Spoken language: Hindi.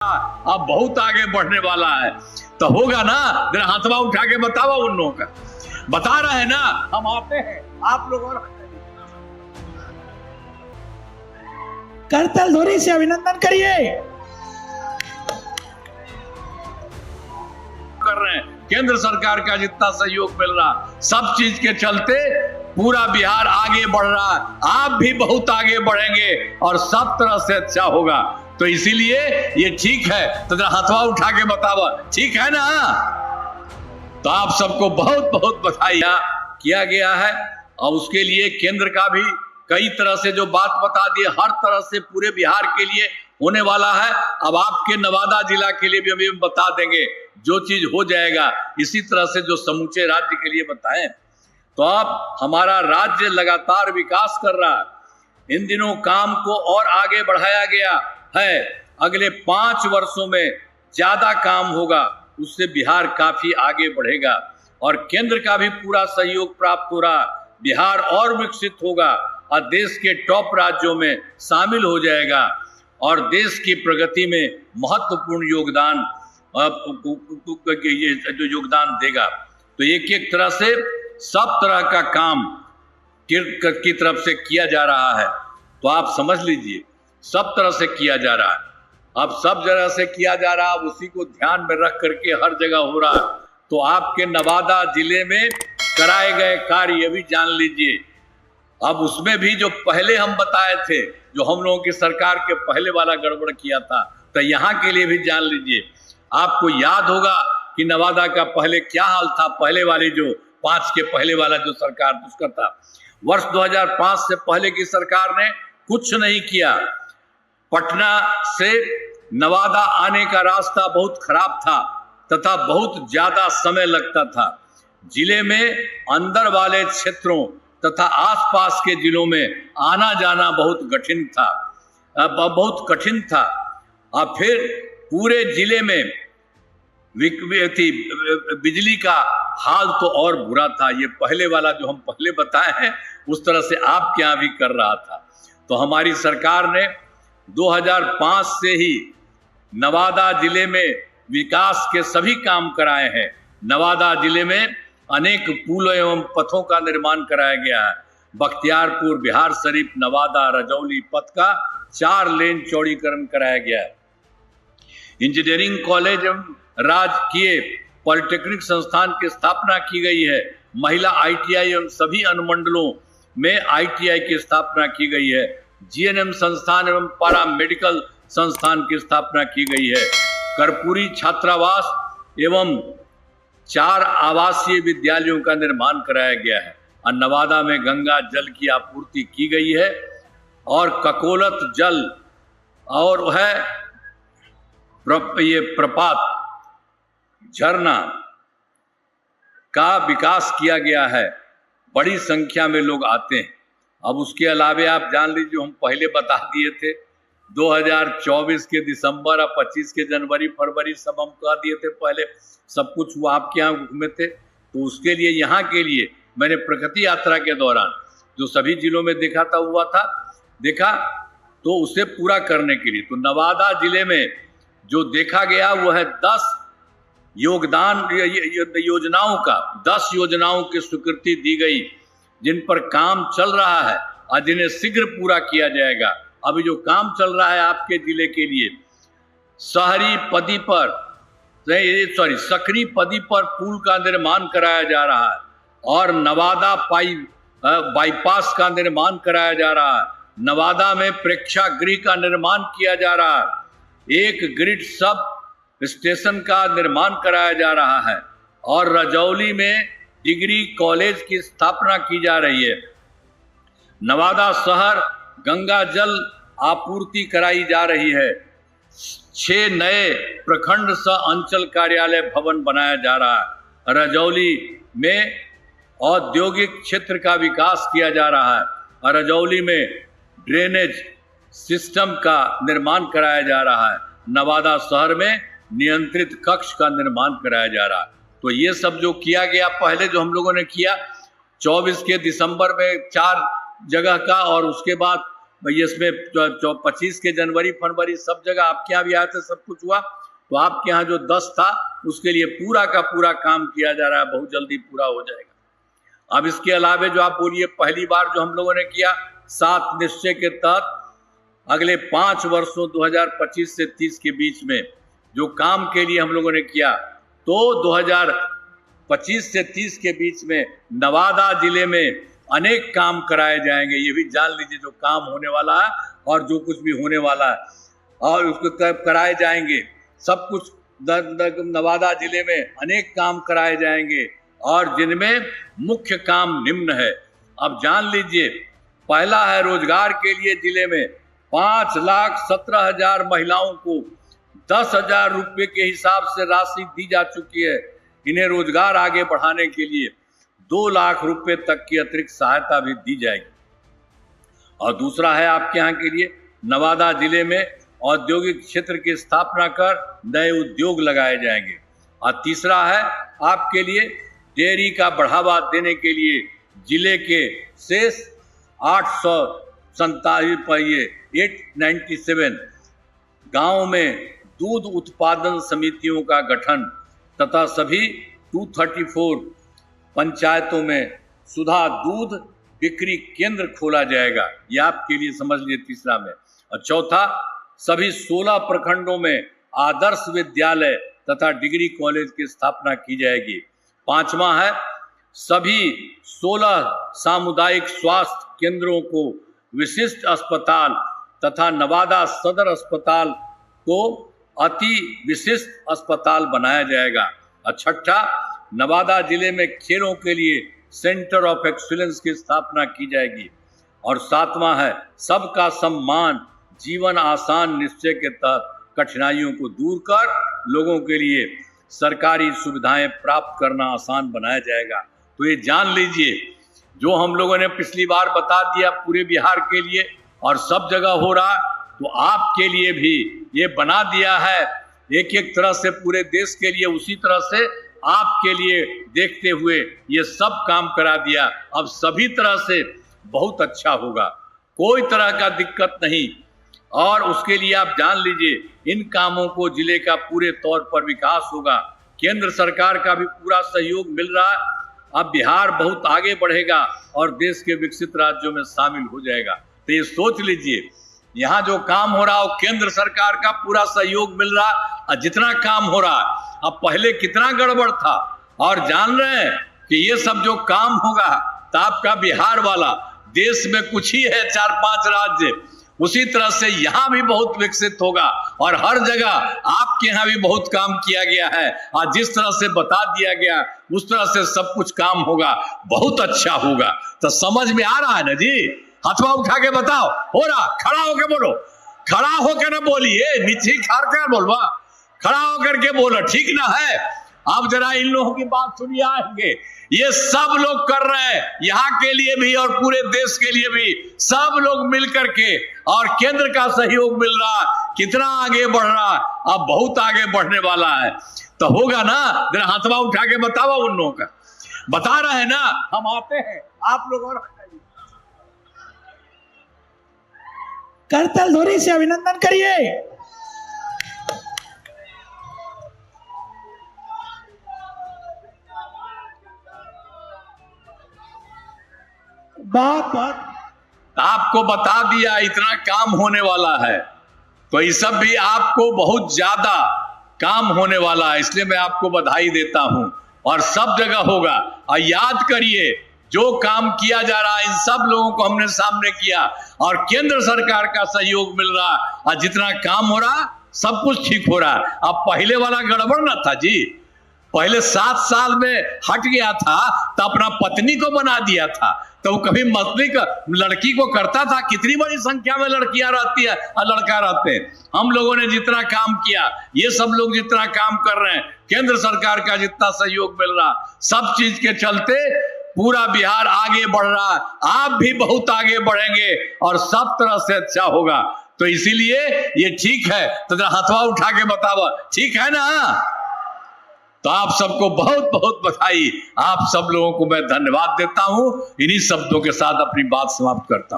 अब बहुत आगे बढ़ने वाला है तो होगा ना। जरा हाथवा उठा के बताओ उन लोगों का। बता रहे हैं ना, हम आते हैं, आप लोग और करतल ध्वनि से अभिनंदन करिए। कर रहे हैं। केंद्र सरकार का जितना सहयोग मिल रहा, सब चीज के चलते पूरा बिहार आगे बढ़ रहा है। आप भी बहुत आगे बढ़ेंगे और सब तरह से अच्छा होगा। तो इसीलिए ये ठीक है। तो जरा हथवा उठा के बताओ, ठीक है ना। तो आप सबको बहुत बहुत बधाई किया गया है। और उसके लिए केंद्र का भी कई तरह से जो बात बता दी, हर तरह से पूरे बिहार के लिए होने वाला है। अब आपके नवादा जिला के लिए भी अभी बता देंगे, जो चीज हो जाएगा इसी तरह से जो समूचे राज्य के लिए बताएं। तो अब हमारा राज्य लगातार विकास कर रहा है। इन दिनों काम को और आगे बढ़ाया गया है। अगले 5 वर्षों में ज्यादा काम होगा, उससे बिहार काफी आगे बढ़ेगा और केंद्र का भी पूरा सहयोग प्राप्त हो रहा। बिहार और विकसित होगा और देश के टॉप राज्यों में शामिल हो जाएगा और देश की प्रगति में महत्वपूर्ण योगदान योगदान देगा। तो एक एक तरह से सब तरह का काम की तरफ से किया जा रहा है। तो आप समझ लीजिए, सब तरह से किया जा रहा है। अब सब जगह से किया जा रहा है, उसी को ध्यान में रख करके हर जगह हो रहा है। तो आपके नवादा जिले में कराए गए कार्य भी जान लीजिए। अब उसमें भी जो पहले हम बताए थे, जो हम लोगों की सरकार के पहले वाला गड़बड़ किया था, तो यहाँ के लिए भी जान लीजिए। आपको याद होगा कि नवादा का पहले क्या हाल था। पहले वाली जो 5 के पहले वाला जो सरकार उसका था, वर्ष 2005 से पहले की सरकार ने कुछ नहीं किया। पटना से नवादा आने का रास्ता बहुत खराब था तथा बहुत ज्यादा समय लगता था। जिले में अंदर वाले क्षेत्रों तथा आसपास के जिलों में आना जाना बहुत कठिन था। और फिर पूरे जिले में बिजली का हाल तो और बुरा था। ये पहले वाला जो हम पहले बताए हैं, उस तरह से आपके यहाँ भी कर रहा था। तो हमारी सरकार ने 2005 से ही नवादा जिले में विकास के सभी काम कराए हैं। नवादा जिले में अनेक पुल एवं पथों का निर्माण कराया गया है। बख्तियारपुर, बिहार शरीफ, नवादा, रजौली पथ का 4 लेन चौड़ीकरण कराया गया है। इंजीनियरिंग कॉलेज एवं राजकीय पॉलिटेक्निक संस्थान की स्थापना की गई है। महिला ITI एवं सभी अनुमंडलों में ITI की स्थापना की गई है। GNM संस्थान एवं पारा मेडिकल संस्थान की स्थापना की गई है। कर्पूरी छात्रावास एवं 4 आवासीय विद्यालयों का निर्माण कराया गया है। और नवादा में गंगा जल की आपूर्ति की गई है और ककोलत जल और वह ये प्रपात झरना का विकास किया गया है। बड़ी संख्या में लोग आते हैं। अब उसके अलावे आप जान लीजिए, हम पहले बता दिए थे 2024 के दिसंबर और 25 के जनवरी फरवरी सब हम कह दिए थे। पहले सब कुछ वो आपके यहाँ में थे। तो उसके लिए यहाँ के लिए मैंने प्रगति यात्रा के दौरान जो सभी जिलों में देखा तो उसे पूरा करने के लिए तो नवादा जिले में जो देखा गया वो है 10 योजनाओं की स्वीकृति दी गई, जिन पर काम चल रहा है और जिन्हें शीघ्र पूरा किया जाएगा। अभी जो काम चल रहा है आपके जिले के लिए, सकरी पदी पर पुल का निर्माण कराया जा रहा है और नवादा बाईपास का निर्माण कराया जा रहा है। नवादा में प्रेक्षागृह का निर्माण किया जा रहा है। एक ग्रिड सब स्टेशन का निर्माण कराया जा रहा है और रजौली में डिग्री कॉलेज की स्थापना की जा रही है। नवादा शहर गंगा जल आपूर्ति कराई जा रही है। 6 नए प्रखंड सह अंचल कार्यालय भवन बनाया जा रहा है। रजौली में औद्योगिक क्षेत्र का विकास किया जा रहा है और रजौली में ड्रेनेज सिस्टम का निर्माण कराया जा रहा है। नवादा शहर में नियंत्रित कक्ष का निर्माण कराया जा रहा है। तो ये सब जो किया गया पहले जो हम लोगों ने किया 24 के दिसंबर में 4 जगह का और उसके बाद भाई इसमें 25 के जनवरी फरवरी सब जगह आपके यहाँ भी आए थे, सब कुछ हुआ। तो आपके यहाँ जो 10 था उसके लिए पूरा का पूरा काम किया जा रहा है, बहुत जल्दी पूरा हो जाएगा। अब इसके अलावे जो आप बोलिए पहली बार जो हम लोगों ने किया 7 निश्चय के तहत अगले 5 वर्षों 2025 से 30 के बीच में जो काम के लिए हम लोगों ने किया, तो 2025 से 30 के बीच में नवादा जिले में अनेक काम कराए जाएंगे। ये भी जान लीजिए जो काम होने वाला है और जो कुछ भी होने वाला है और उसको कराए जाएंगे सब कुछ। नवादा जिले में अनेक काम कराए जाएंगे और जिनमें मुख्य काम निम्न है। अब जान लीजिए, पहला है रोजगार के लिए जिले में 5,17,000 महिलाओं को 10,000 रुपये के हिसाब से राशि दी जा चुकी है। इन्हें रोजगार आगे बढ़ाने के लिए 2 लाख रुपए तक की अतिरिक्त सहायता भी दी जाएगी। और दूसरा है आपके यहाँ के लिए नवादा जिले में औद्योगिक क्षेत्र की स्थापना कर नए उद्योग लगाए जाएंगे। और तीसरा है आपके लिए डेयरी का बढ़ावा देने के लिए जिले के शेष 897 गांव में दूध उत्पादन समितियों का गठन तथा सभी 234 पंचायतों में सुधा दूध बिक्री केंद्र खोला जाएगा। यह आपके लिए समझ लीजिए तीसरा में। और चौथा, सभी 16 प्रखंडों में आदर्श विद्यालय तथा डिग्री कॉलेज की स्थापना की जाएगी। पांचवा है सभी 16 सामुदायिक स्वास्थ्य केंद्रों को विशिष्ट अस्पताल तथा नवादा सदर अस्पताल को अति विशिष्ट अस्पताल बनाया जाएगा। और छठा, नवादा जिले में खेलों के लिए सेंटर ऑफ एक्सीलेंस की स्थापना की जाएगी। और सातवां है सबका सम्मान जीवन आसान निश्चय के तहत कठिनाइयों को दूर कर लोगों के लिए सरकारी सुविधाएं प्राप्त करना आसान बनाया जाएगा। तो ये जान लीजिए जो हम लोगों ने पिछली बार बता दिया पूरे बिहार के लिए और सब जगह हो रहा, तो आपके लिए भी ये बना दिया है एक एक तरह से पूरे देश के लिए, उसी तरह से आपके लिए देखते हुए ये सब काम करा दिया। अब सभी तरह से बहुत अच्छा होगा, कोई तरह का दिक्कत नहीं। और उसके लिए आप जान लीजिए इन कामों को जिले का पूरे तौर पर विकास होगा। केंद्र सरकार का भी पूरा सहयोग मिल रहा है। अब बिहार बहुत आगे बढ़ेगा और देश के विकसित राज्यों में शामिल हो जाएगा। तो ये सोच लीजिए यहाँ जो काम हो रहा है केंद्र सरकार का पूरा सहयोग मिल रहा है। और जितना काम हो रहा है, अब पहले कितना गड़बड़ था और जान रहे हैं कि ये सब जो काम होगा तो आपका बिहार वाला देश में कुछ ही है 4-5 राज्य, उसी तरह से यहाँ भी बहुत विकसित होगा और हर जगह आपके यहाँ भी बहुत काम किया गया है। और जिस तरह से बता दिया गया उस तरह से सब कुछ काम होगा, बहुत अच्छा होगा। तो समझ में आ रहा है ना जी? हथवा उठा के बताओ, हो रहा? खड़ा होकर बोलो, खड़ा होकर ना बोलिए, नीचे खार कर बोलवा, खड़ा होकर के बोलो, ठीक ना है? अब जरा इन लोगों की बात सुनिए आगे। ये सब लोग कर रहे हैं यहाँ के लिए भी और पूरे देश के लिए भी, सब लोग मिल करके, और केंद्र का सहयोग मिल रहा, कितना आगे बढ़ रहा, अब बहुत आगे बढ़ने वाला है। तो होगा ना? जरा हाथवा उठा के बताओ उन लोगों का। बता रहे हैं ना, हम आते हैं, आप लोग और करतल ध्वनि से अभिनंदन करिए। बात आपको बता दिया इतना काम होने वाला है, तो ये सब भी आपको बहुत ज्यादा काम होने वाला है, इसलिए मैं आपको बधाई देता हूं। और सब जगह होगा। और याद करिए जो काम किया जा रहा है इन सब लोगों को हमने सामने किया और केंद्र सरकार का सहयोग मिल रहा, और जितना काम हो रहा सब कुछ ठीक हो रहा। अब पहले वाला गड़बड़ ना था जी, पहले 7 साल में हट गया था तो अपना पत्नी को बना दिया था, तो वो कभी मतली का लड़की को करता था। कितनी बड़ी संख्या में लड़कियां रहती है और लड़का रहते हैं। हम लोगों ने जितना काम किया, ये सब लोग जितना काम कर रहे हैं, केंद्र सरकार का जितना सहयोग मिल रहा, सब चीज के चलते पूरा बिहार आगे बढ़ रहा। आप भी बहुत आगे बढ़ेंगे और सब तरह से अच्छा होगा। तो इसीलिए ये ठीक है। तो जरा हथवा उठा के बताओ, ठीक है ना? तो आप सबको बहुत बहुत बधाई। आप सब लोगों को मैं धन्यवाद देता हूं। इन्हीं शब्दों के साथ अपनी बात समाप्त करता हूं।